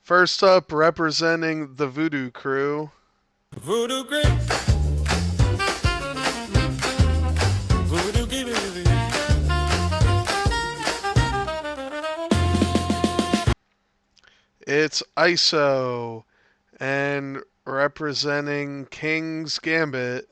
First up, representing the Voodoo crew, Voodoo grip, voodoo give it. it's ISO, and representing King's Gambit,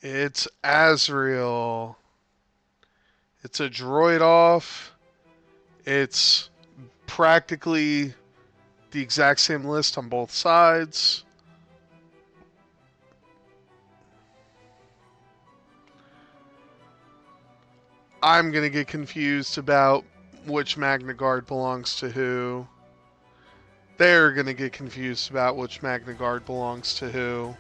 it's Azriel. It's a droid off. It's practically the exact same list on both sides. I'm going to get confused about which Magna Guard belongs to who. They're going to get confused about which Magna Guard belongs to who.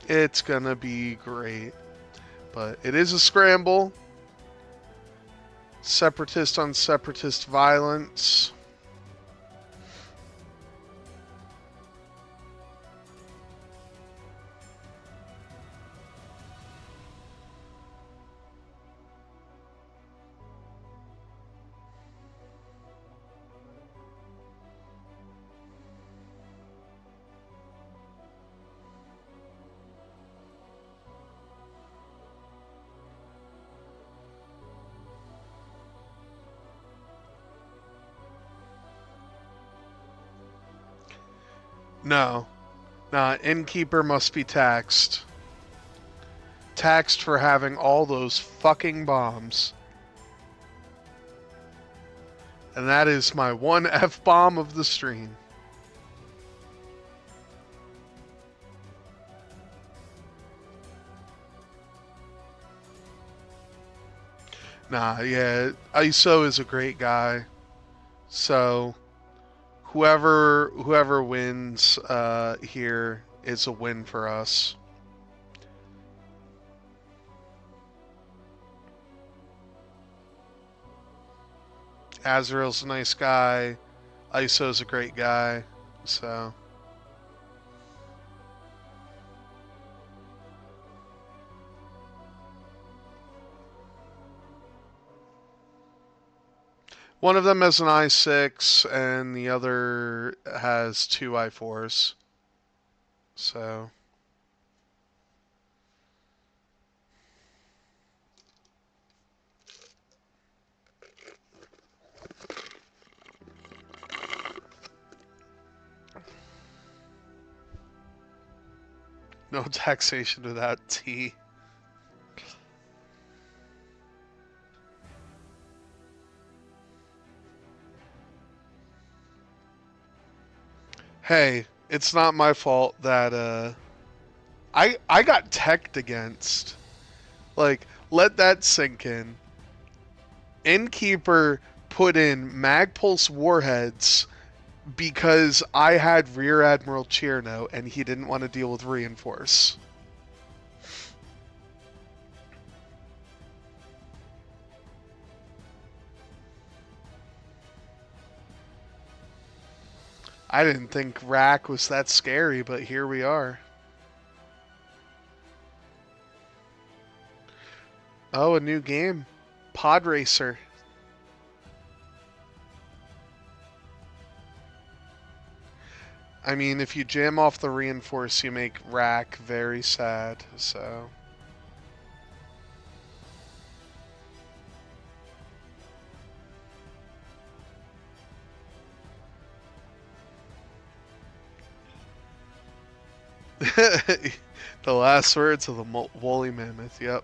It's going to be great. But it is a scramble. Separatist on separatist violence. No. Nah, innkeeper must be taxed. Taxed for having all those fucking bombs. And that is my one F-bomb of the stream. Nah, yeah, ISO is a great guy. So whoever wins here is a win for us. Azriel's a nice guy. ISO's a great guy. So one of them has an I6 and the other has two I4s. So no taxation without tea. Hey, it's not my fault that I got teched against. Like, let that sink in. Innkeeper put in Magpulse warheads because I had Rear Admiral Cherno and he didn't want to deal with Reinforce. I didn't think Rack was that scary, but here we are. Oh, a new game. Pod Racer. I mean, if you jam off the Reinforce, you make Rack very sad, so... The last words of the woolly mammoth, yep.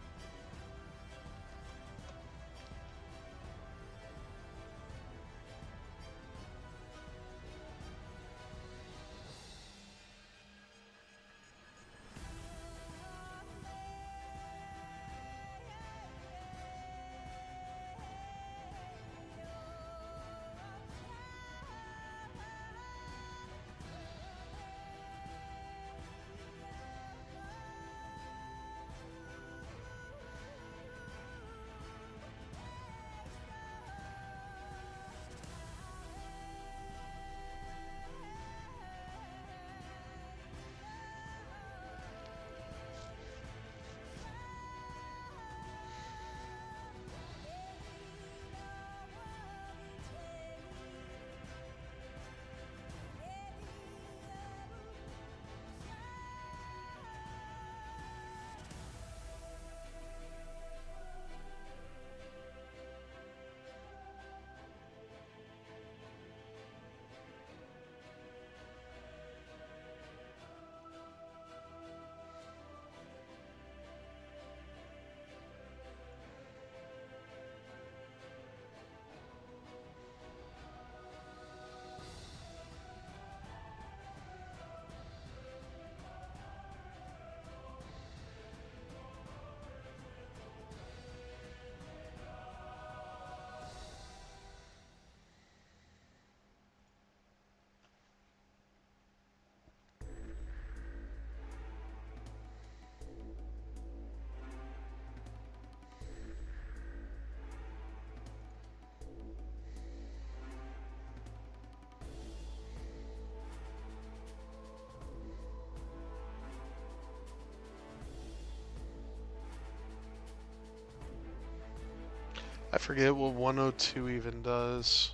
I forget what 102 even does.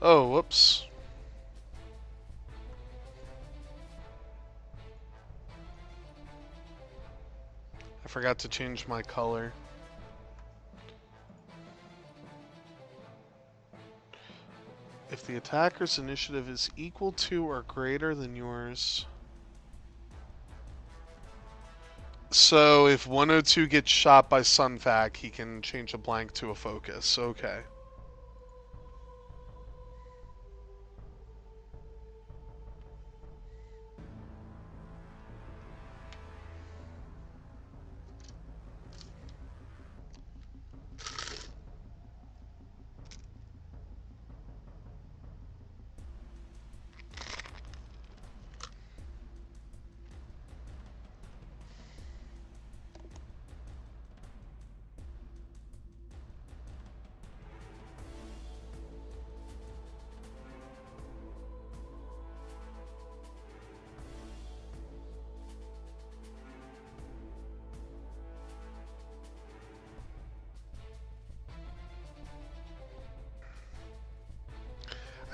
Oh, whoops. I forgot to change my color. If the attacker's initiative is equal to or greater than yours. So if 102 gets shot by Sunfac, he can change a blank to a focus. Okay.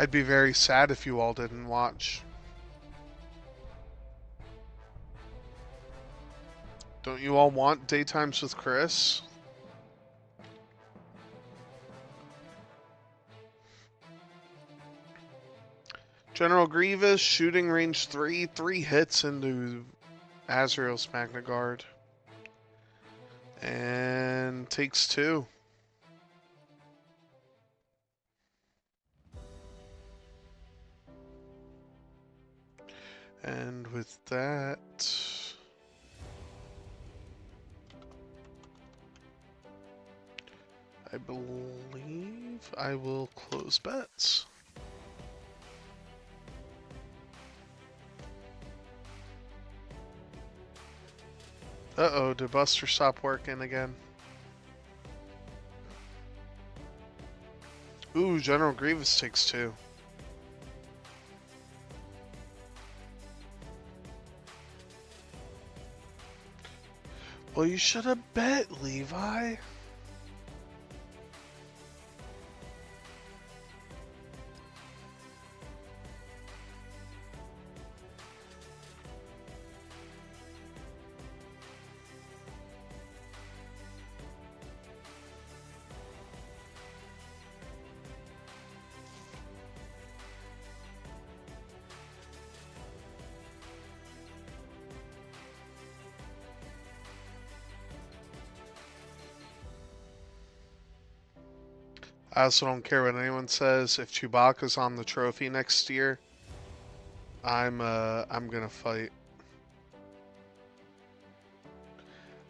I'd be very sad if you all didn't watch. Don't you all want Daytimes with Chris? General Grievous, shooting range 3, 3 hits into Azriel's Magna Guard. And takes 2. And with that, I believe I will close bets. Uh-oh, did Buster stop working again? Ooh, General Grievous takes 2. Well, you should have bet, Levi. I also don't care what anyone says. If Chewbacca's on the trophy next year, I'm gonna fight.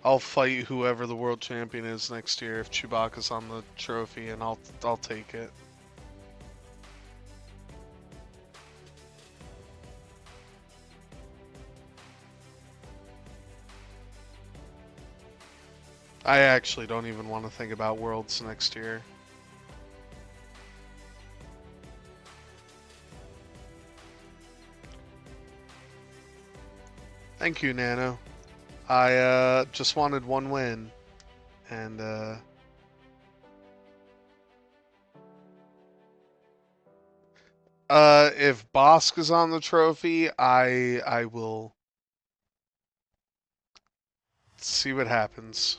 I'll fight whoever the world champion is next year if Chewbacca's on the trophy, and I'll take it. I actually don't even want to think about Worlds next year. Thank you, Nano. I just wanted one win, and if Bosk is on the trophy, I will see what happens.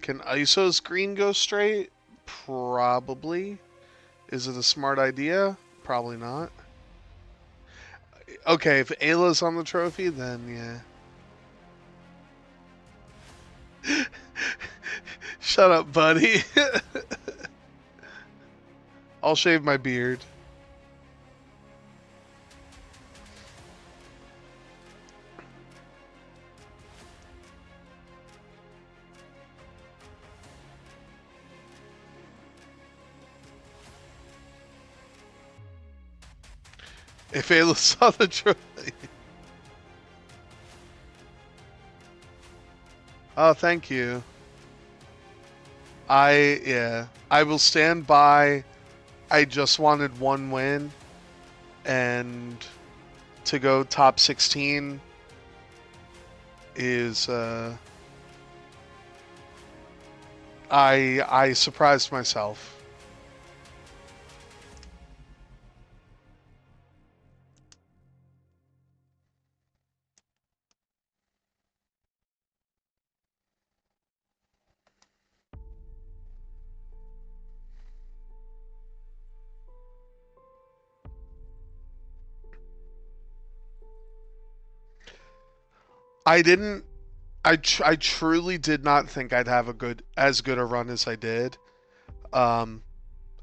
Can Iso's green go straight? Probably. Is it a smart idea? Probably not. Okay, if Ayla's on the trophy, then yeah. Shut up, buddy. I'll shave my beard. If Ayla saw the trophy. Oh, thank you. Yeah, I will stand by. I just wanted one win, and to go top 16 is I surprised myself. I didn't. I truly did not think I'd have as good a run as I did. Um,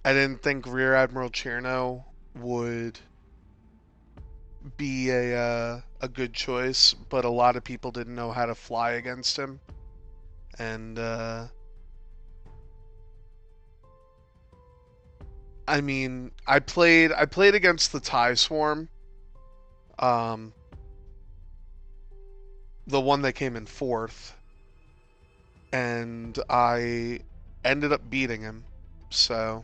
I didn't think Rear Admiral Cherno would be a good choice, but a lot of people didn't know how to fly against him, and I mean, I played against the TIE Swarm, um, the one that came in fourth, and I ended up beating him. So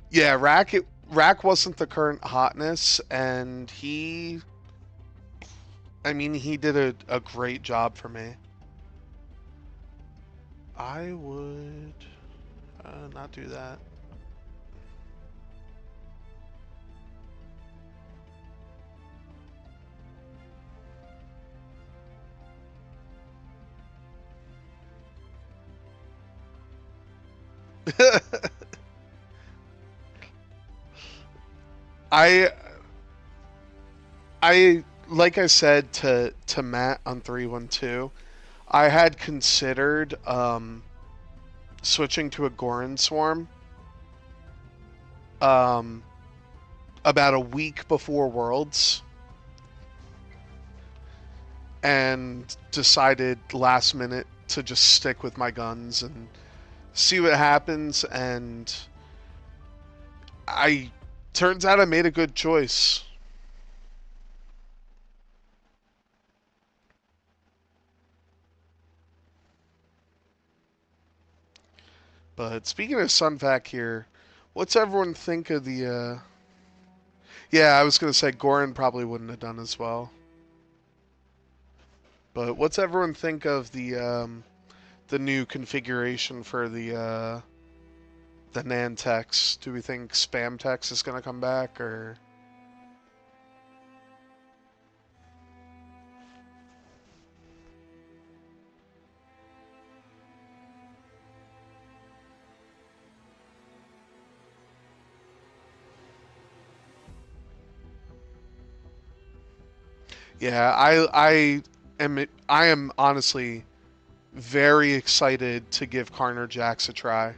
yeah, Rack wasn't the current hotness, and I mean, he did a great job for me. I would not do that. I I like I said to Matt on 312, I had considered switching to a Gorin Swarm um about a week before Worlds, and decided last minute to just stick with my guns and see what happens, and I turns out I made a good choice. But speaking of Sunvac here, what's everyone think of the yeah, I was gonna say Goran probably wouldn't have done as well. But what's everyone think of the new configuration for the NAND text? Do we think spam text is gonna come back, or yeah, I am honestly very excited to give Carner Jax a try.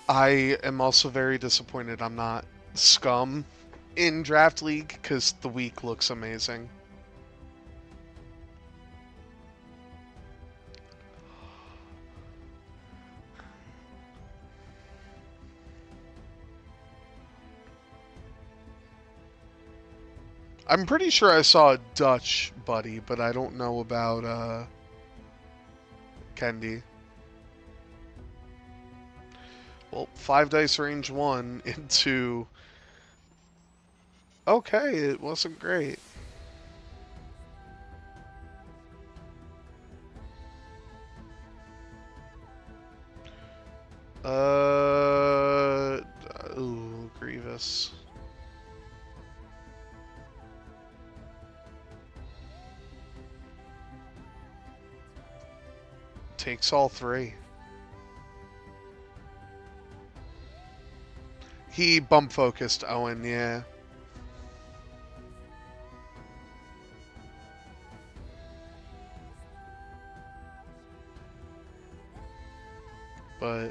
I am also very disappointed I'm not scum in Draft League because the week looks amazing. I'm pretty sure I saw a Dutch buddy, but I don't know about Kendi. Well, 5 dice range 1 into. Okay, it wasn't great. Uh, ooh, Grievous. Takes all three. He bump focused Owen, yeah. But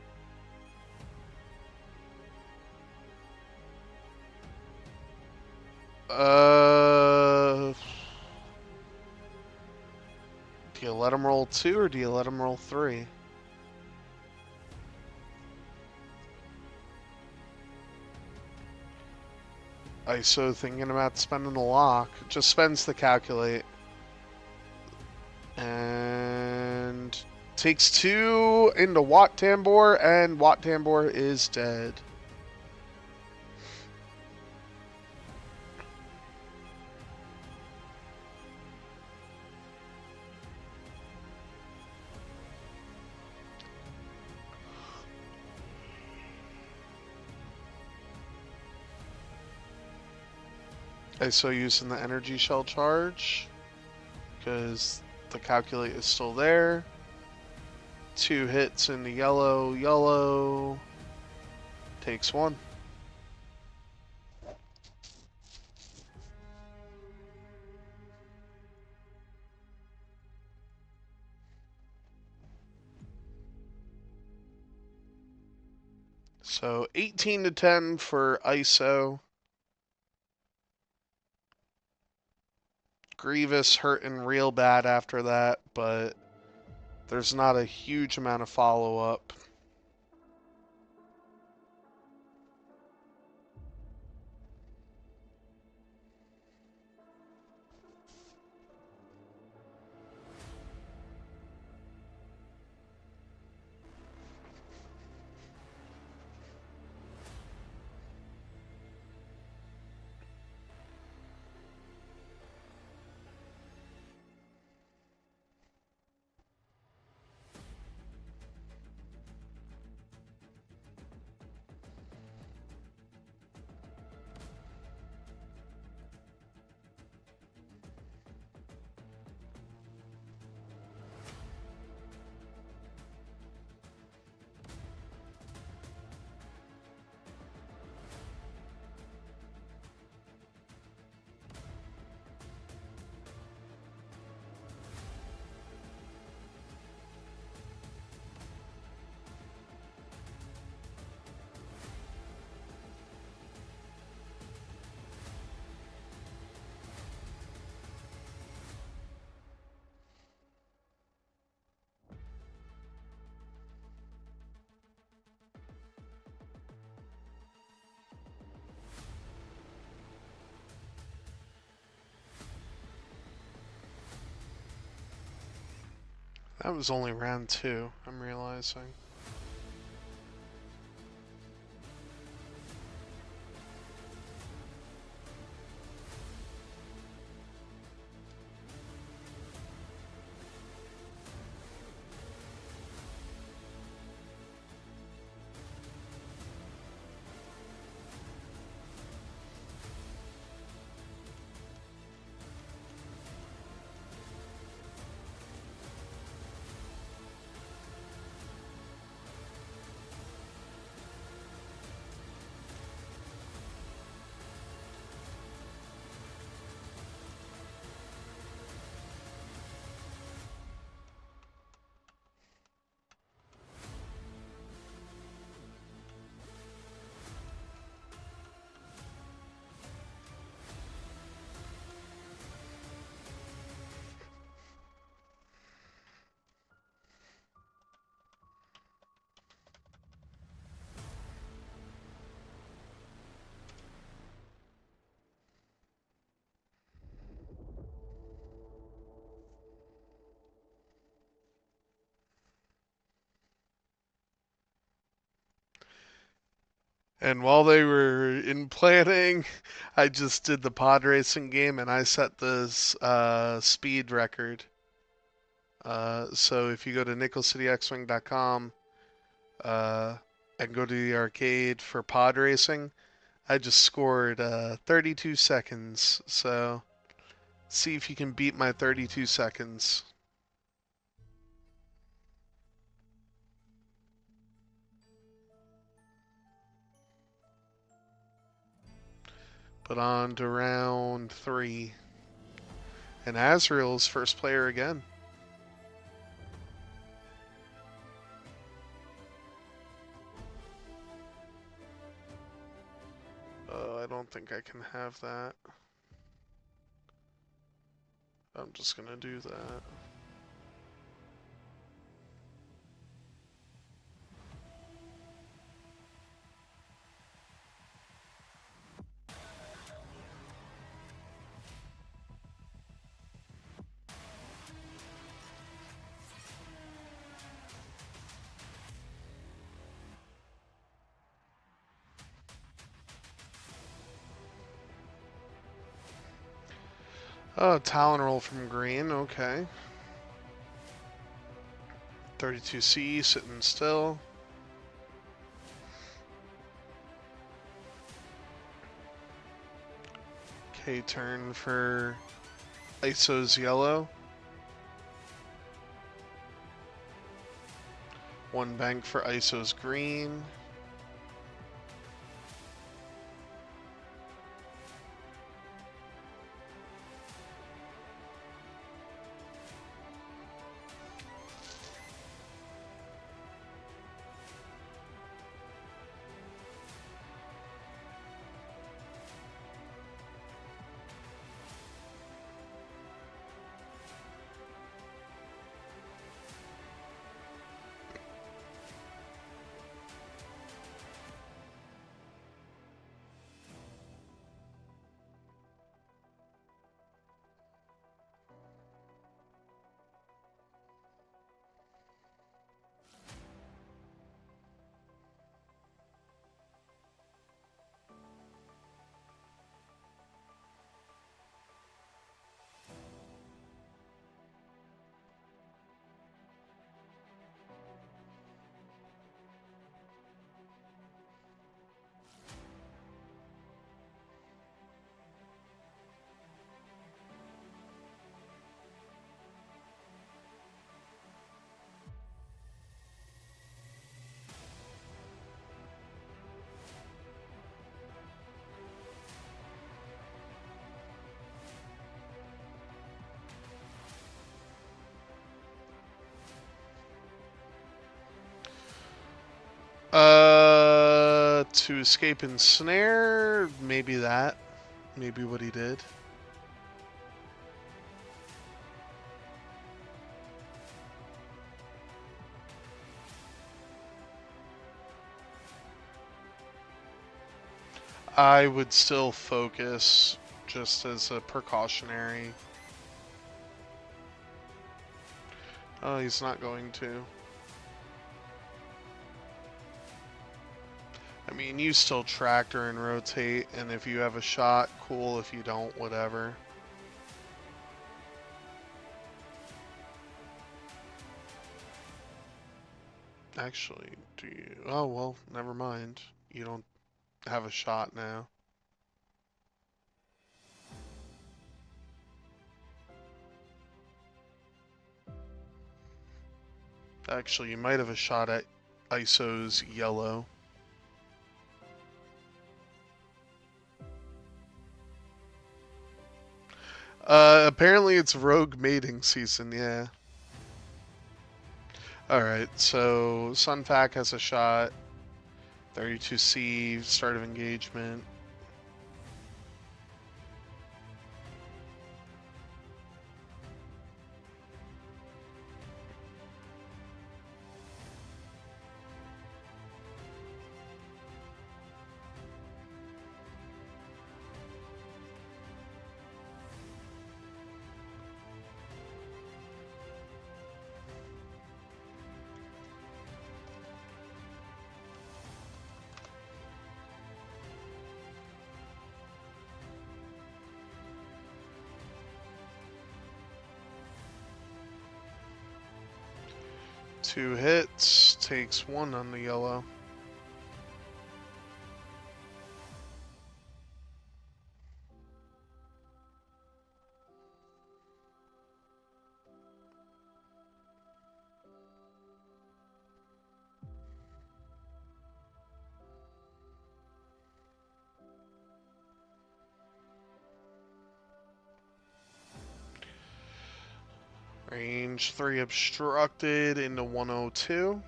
Do you let him roll 2 or do you let him roll 3? ISO thinking about spending the lock. Just spends the calculate. And takes 2 into Wat Tambor, and Wat Tambor is dead. ISO using the energy shell charge because the calculate is still there. 2 hits in the yellow, yellow. Takes 1. So 18 to 10 for ISO. Grievous hurting real bad after that, but there's not a huge amount of follow-up. That was only round 2, I'm realizing. And while they were in planning, I just did the pod racing game and I set this speed record. So if you go to nickelcityxwing.com and go to the arcade for pod racing, I just scored 32 seconds. So see if you can beat my 32 seconds. But on to round 3. And Azriel's first player again. I don't think I can have that. I'm just gonna do that. Oh, Talon roll from green, okay. 32C, sitting still. Okay, turn for Iso's yellow. One bank for Iso's green. To escape and snare, maybe that. Maybe what he did. I would still focus just as a precautionary. Oh, he's not going to. I mean, you still tractor and rotate, and if you have a shot, cool. If you don't, whatever. Actually, do you? Oh, well, never mind. You don't have a shot now. Actually, you might have a shot at Iso's yellow. Apparently it's rogue mating season, yeah. Alright, so Sunfac has a shot. 32C, start of engagement. Two hits, takes one on the yellow. Range 3 obstructed into 102.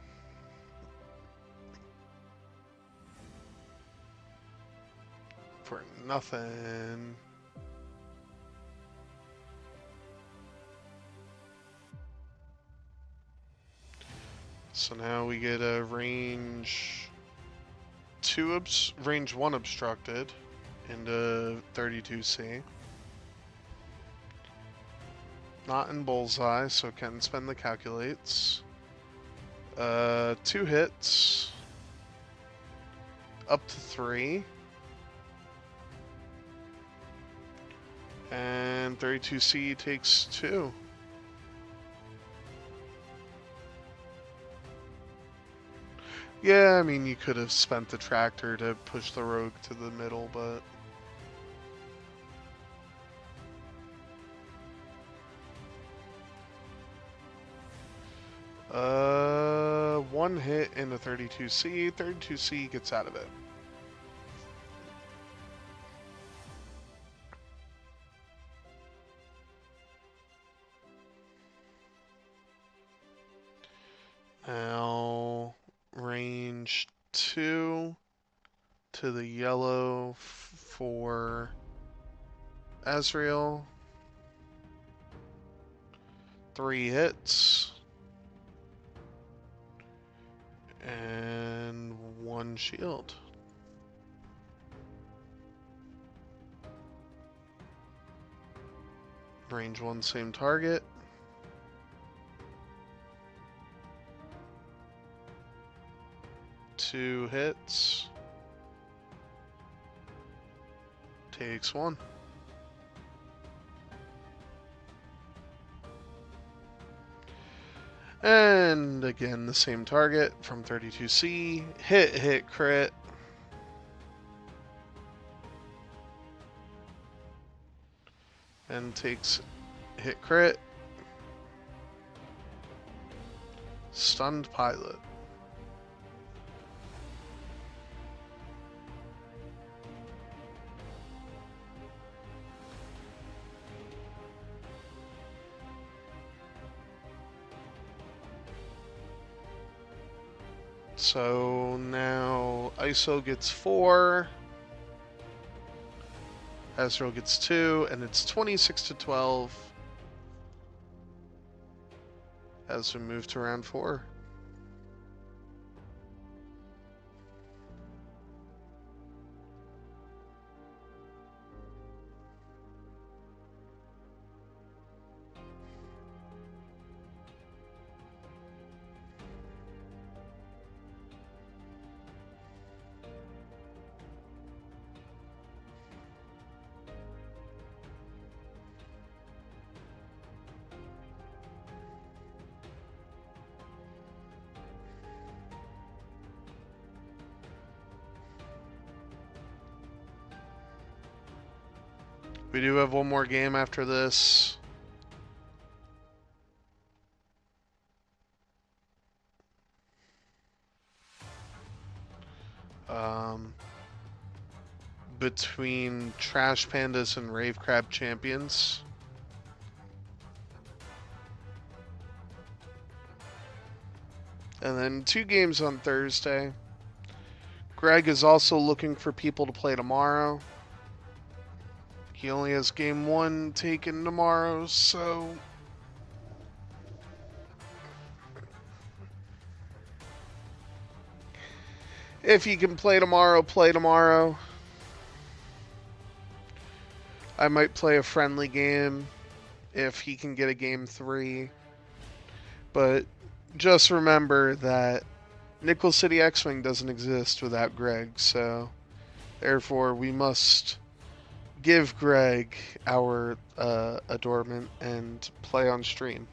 For nothing. So now we get a range 1 obstructed into 32C. Not in bullseye, so can spend the calculates. 2 hits. Up to 3. And 32C takes 2. Yeah, I mean, you could have spent the tractor to push the rogue to the middle, but... One hit into 32C. 32C gets out of it. Now, range 2 to the yellow for Azriel. 3 hits. And 1 shield. Range 1, same target. Two hits. Takes 1. And again, the same target from 32C. Hit, crit. And takes hit, crit. Stunned pilot. So now ISO gets 4, Azriel gets 2, and it's 26 to 12 as we move to round 4. We do have one more game after this. Between Trash Pandas and Rave Crab Champions. And then 2 games on Thursday. Greg is also looking for people to play tomorrow. He only has game 1 taken tomorrow, so... If he can play tomorrow, play tomorrow. I might play a friendly game if he can get a game 3. But just remember that Nickel City X-Wing doesn't exist without Greg, so therefore we must give Greg our adornment and play on stream.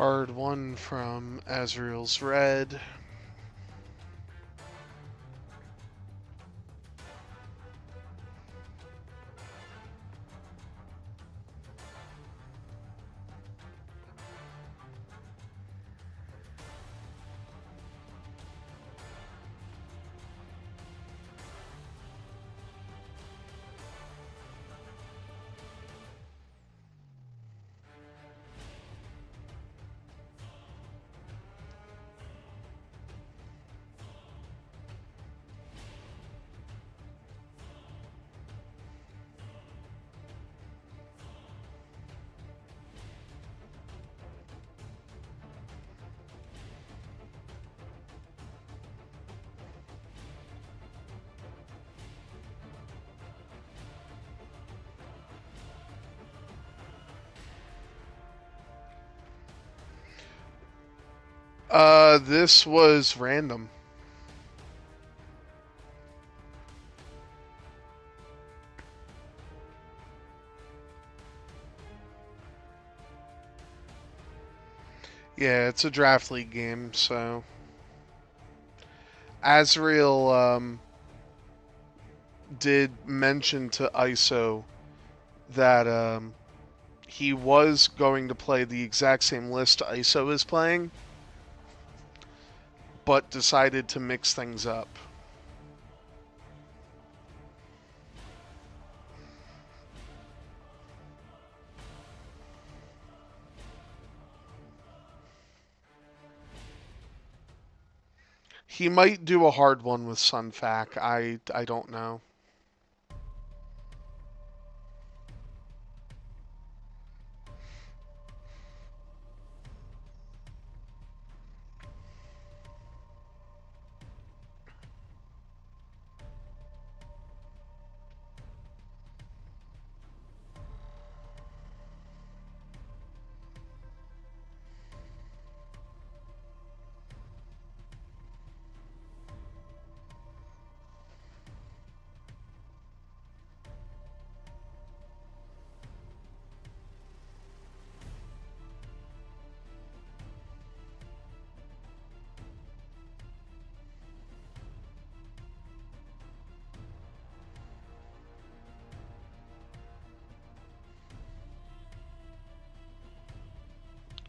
Hard one from Azriel's red. This was random. Yeah, it's a draft league game, so Azriel did mention to ISO that he was going to play the exact same list ISO is playing, but decided to mix things up. He might do a hard one with Sunfac. I don't know.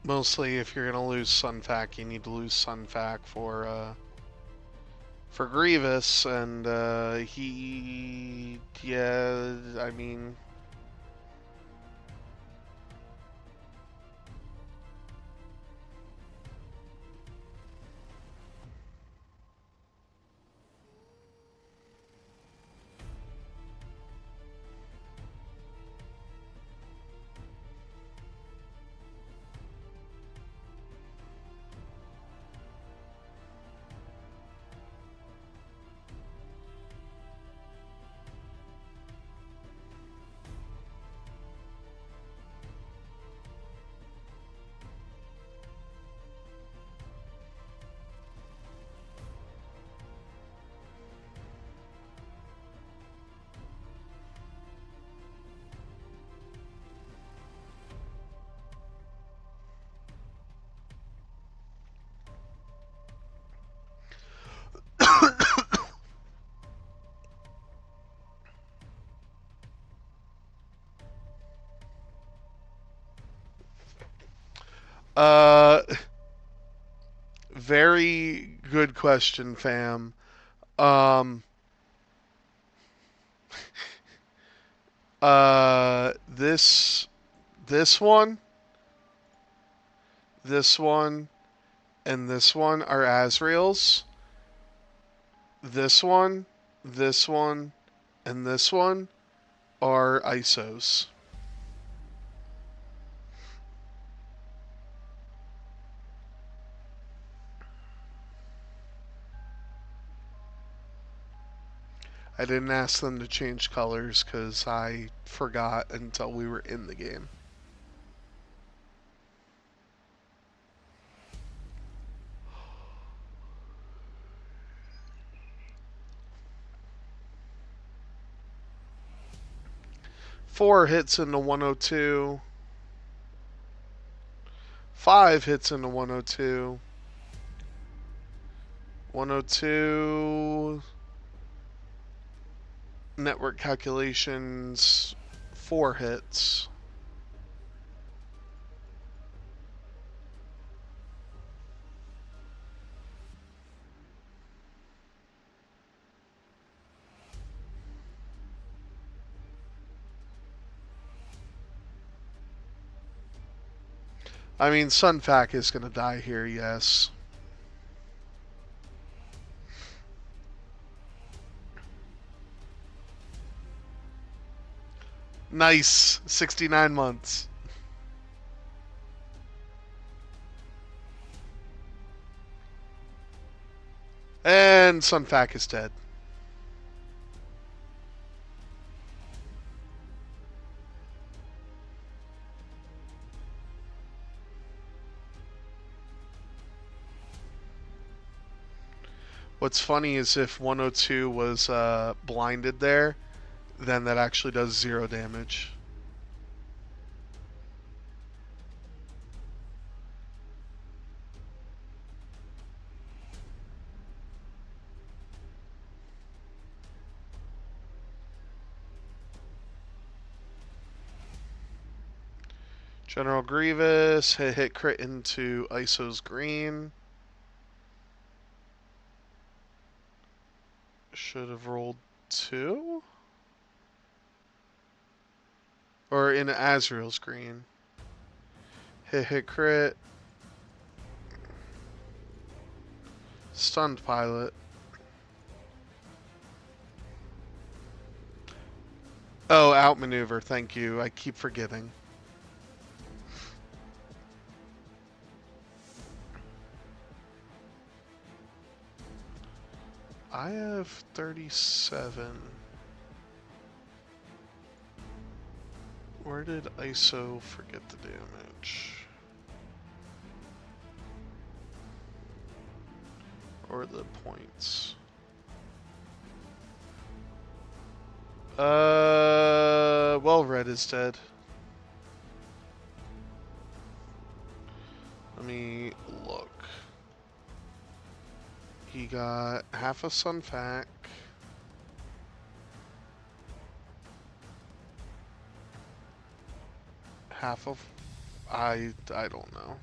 Mostly, if you're gonna lose Sunfac, you need to lose Sunfac for Grievous, and yeah, I mean, uh, very good question, fam. Um, this one, this one, and this one are Azriel's. This one, and this one are ISOs. I didn't ask them to change colors because I forgot until we were in the game. Four hits into 102. 5 hits into 102. 102. Network calculations. 4 hits. I mean, Sunfac is going to die here, yes. Nice. 69 months. And Sunfac is dead. What's funny is if 102 was blinded there, then that actually does 0 damage. General Grievous, hit crit into Iso's green. Should have rolled 2? Or in Azriel's green. Hit crit. Stunned pilot. Oh, outmaneuver, thank you. I keep forgetting. I have 37. Where did ISO forget the damage? Or the points? Well, red is dead. Let me look. He got half a Sunfac. Half of... I don't know.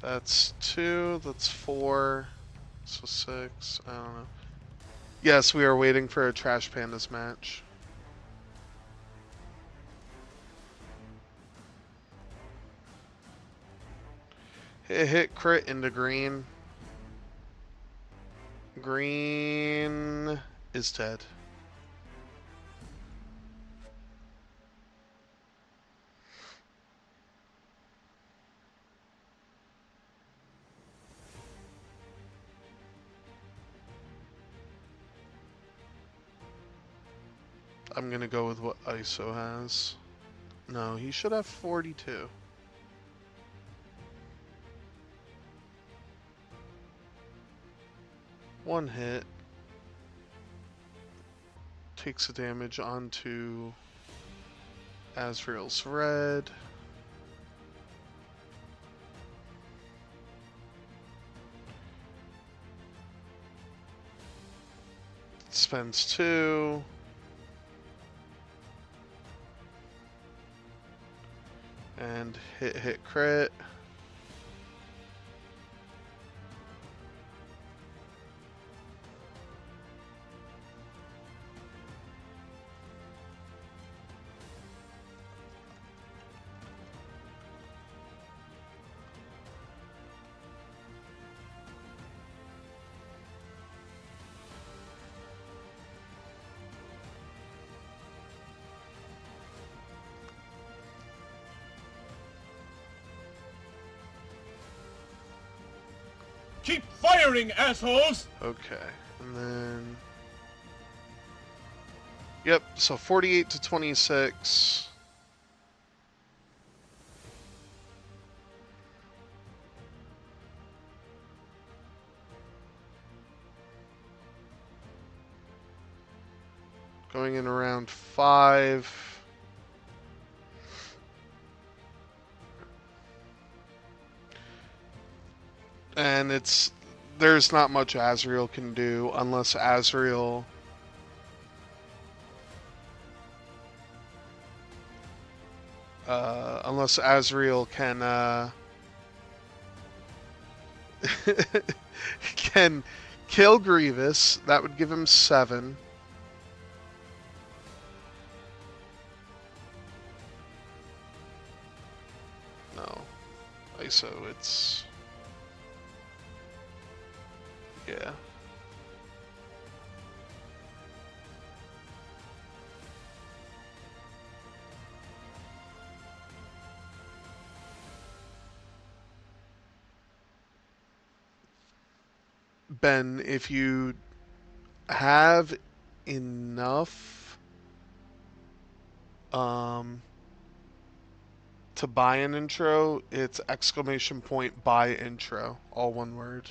That's 2, that's 4, so 6, I don't know. Yes, we are waiting for a Trash Pandas match. Hit crit into green. Green is dead. I'm gonna go with what ISO has. No, he should have 42. One hit. Takes the damage onto Azriel's red. Spends 2. And hit crit. Keep firing, assholes! Okay, and then... Yep, so 48 to 26. going in around 5. And there's not much Azriel can do unless Azriel can can kill Grievous. That would give him 7. No. ISO, it's... Yeah. Ben, if you have enough to buy an intro, it's ! buy intro, all one word.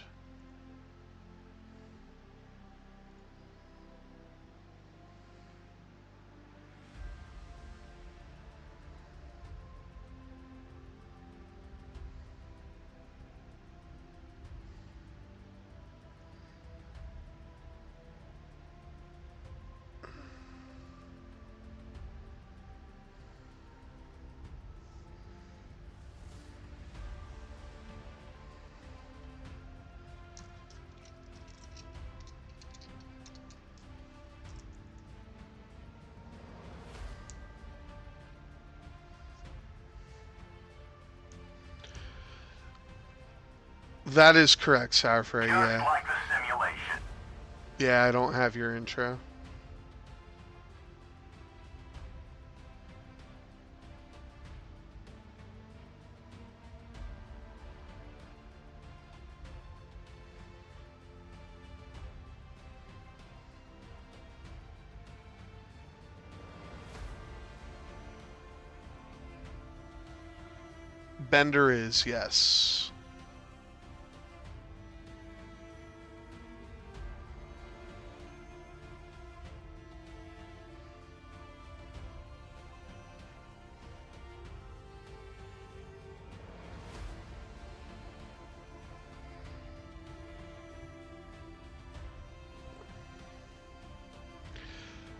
That is correct, Sourfrey, yeah. Just like the simulation. Yeah, I don't have your intro. Bender is, yes.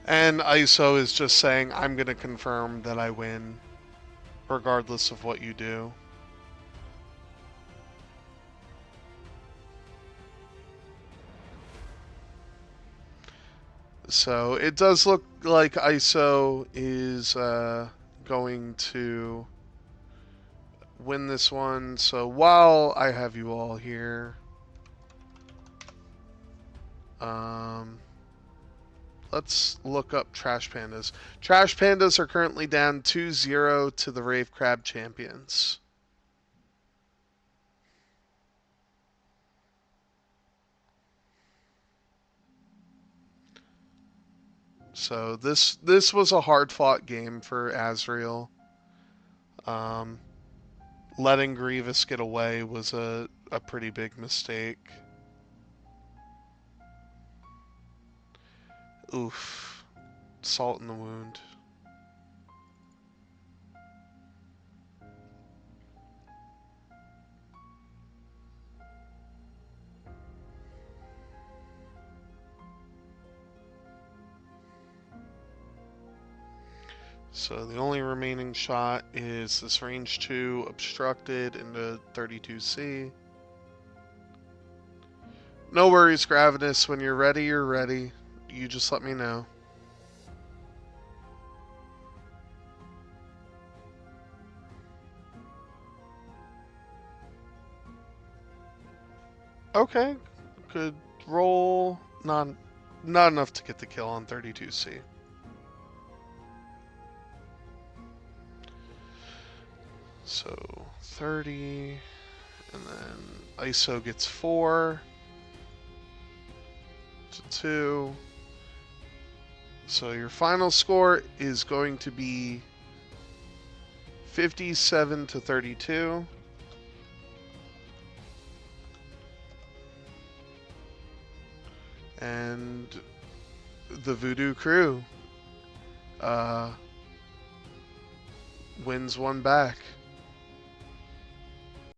And ISO is just saying, I'm going to confirm that I win, regardless of what you do. So it does look like ISO is going to win this one. So while I have you all here, let's look up Trash Pandas. Trash Pandas are currently down 2-0 to the Rave Crab champions. So this was a hard-fought game for Azriel. Letting Grievous get away was a pretty big mistake. Oof. Salt in the wound. So the only remaining shot is this range 2 obstructed into 32C. No worries, Gravinus. When you're ready, you're ready. You just let me know. Okay, good roll. Not enough to get the kill on 32C. So 30, and then ISO gets 4 to 2. So your final score is going to be 57 to 32. And the Voodoo crew wins one back.